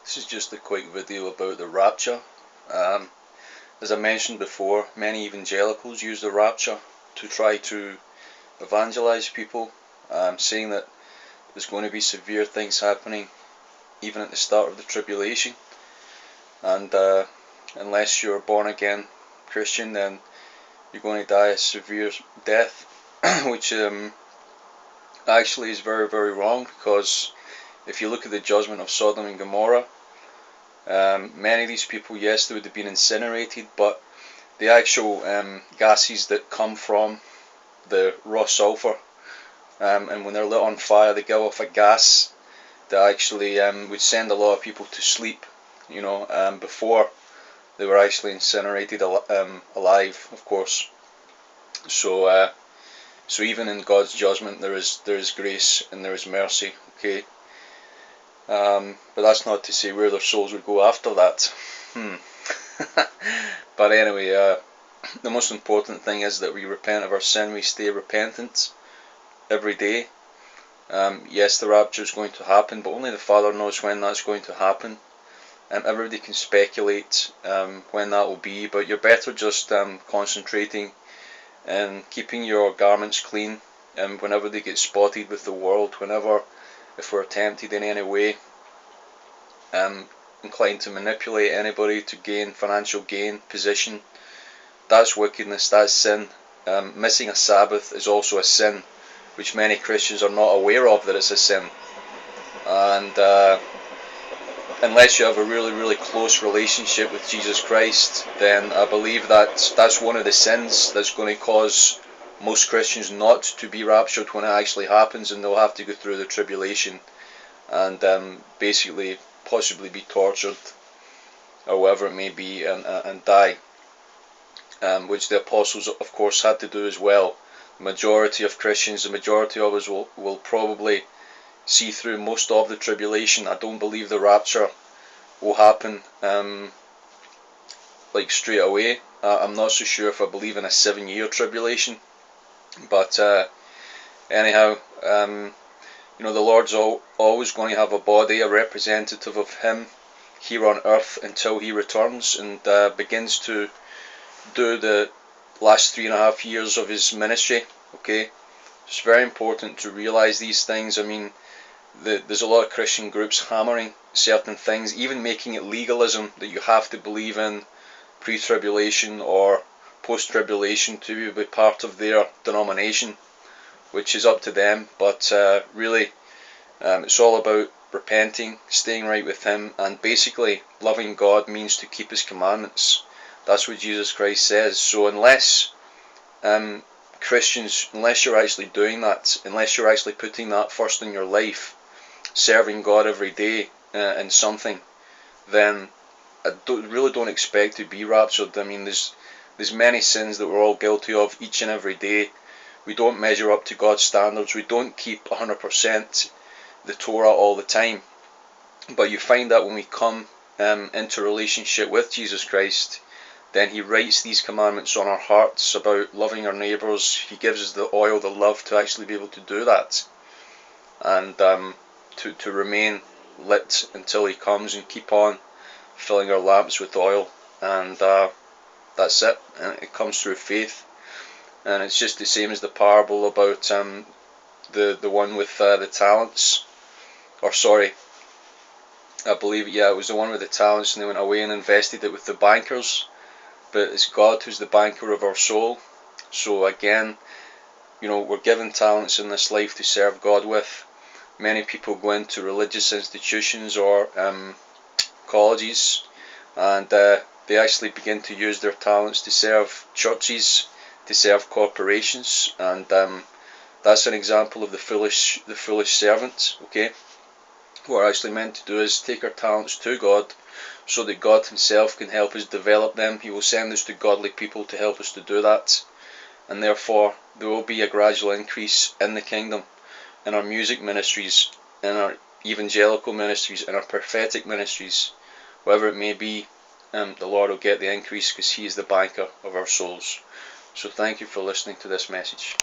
This is just a quick video about the rapture. As I mentioned before, many evangelicals use the rapture to try to evangelize people, saying that there's going to be severe things happening even at the start of the tribulation, and unless you're a born again Christian, then you're going to die a severe death, which actually is very, very wrong, because if you look at the judgment of Sodom and Gomorrah, many of these people, yes, they would have been incinerated, but the actual gases that come from the raw sulfur, and when they're lit on fire, they give off a gas that actually would send a lot of people to sleep, before they were actually incinerated alive, of course. So even in God's judgment, there is grace and there is mercy. Okay. But that's not to say where their souls would go after that. But anyway, the most important thing is that we repent of our sin. We stay repentant every day. Yes, the rapture is going to happen, but only the Father knows when that's going to happen. Everybody can speculate when that will be, but you're better just concentrating and keeping your garments clean, and whenever they get spotted with the world, if we're tempted in any way, inclined to manipulate anybody to gain financial gain, position, that's wickedness, that's sin. Missing a Sabbath is also a sin, which many Christians are not aware of, that it's a sin. And unless you have a really, really close relationship with Jesus Christ, then I believe that that's one of the sins that's going to cause most Christians not to be raptured when it actually happens, and they'll have to go through the tribulation and basically possibly be tortured or whatever it may be, and die, which the apostles of course had to do as well. The majority of Christians, the majority of us will probably see through most of the tribulation. I don't believe the rapture will happen like straight away. I'm not so sure if I believe in a 7-year tribulation, but anyhow, the Lord's always going to have a body, a representative of Him here on earth until He returns and begins to do the last 3.5 years of His ministry. Okay, it's very important to realize these things. I mean, there's a lot of Christian groups hammering certain things, even making it legalism that you have to believe in pre-tribulation or post-tribulation to be part of their denomination, which is up to them. But really, it's all about repenting, staying right with Him, and basically loving God means to keep His commandments. That's what Jesus Christ says. So unless Christians, unless you're actually doing that, unless you're actually putting that first in your life, serving God every day in something, then I really don't expect to be raptured. I mean, there's many sins that we're all guilty of each and every day. We don't measure up to God's standards. We don't keep 100% the Torah all the time. But you find that when we come into relationship with Jesus Christ, then He writes these commandments on our hearts about loving our neighbours. He gives us the oil, the love to actually be able to do that, and to remain lit until He comes, and keep on filling our lamps with oil. And that's it. And it comes through faith. And it's just the same as the parable about the one with the talents. Or sorry, I believe, it was the one with the talents, and they went away and invested it with the bankers. But it's God who's the banker of our soul. So again, we're given talents in this life to serve God with. Many people go into religious institutions or colleges, and they actually begin to use their talents to serve churches, to serve corporations, and that's an example of the foolish servant. Okay, what we're actually meant to do is take our talents to God, so that God Himself can help us develop them. He will send us to godly people to help us to do that, and therefore there will be a gradual increase in the kingdom, in our music ministries, in our evangelical ministries, in our prophetic ministries, whatever it may be. The Lord will get the increase, because He is the banker of our souls. So thank you for listening to this message.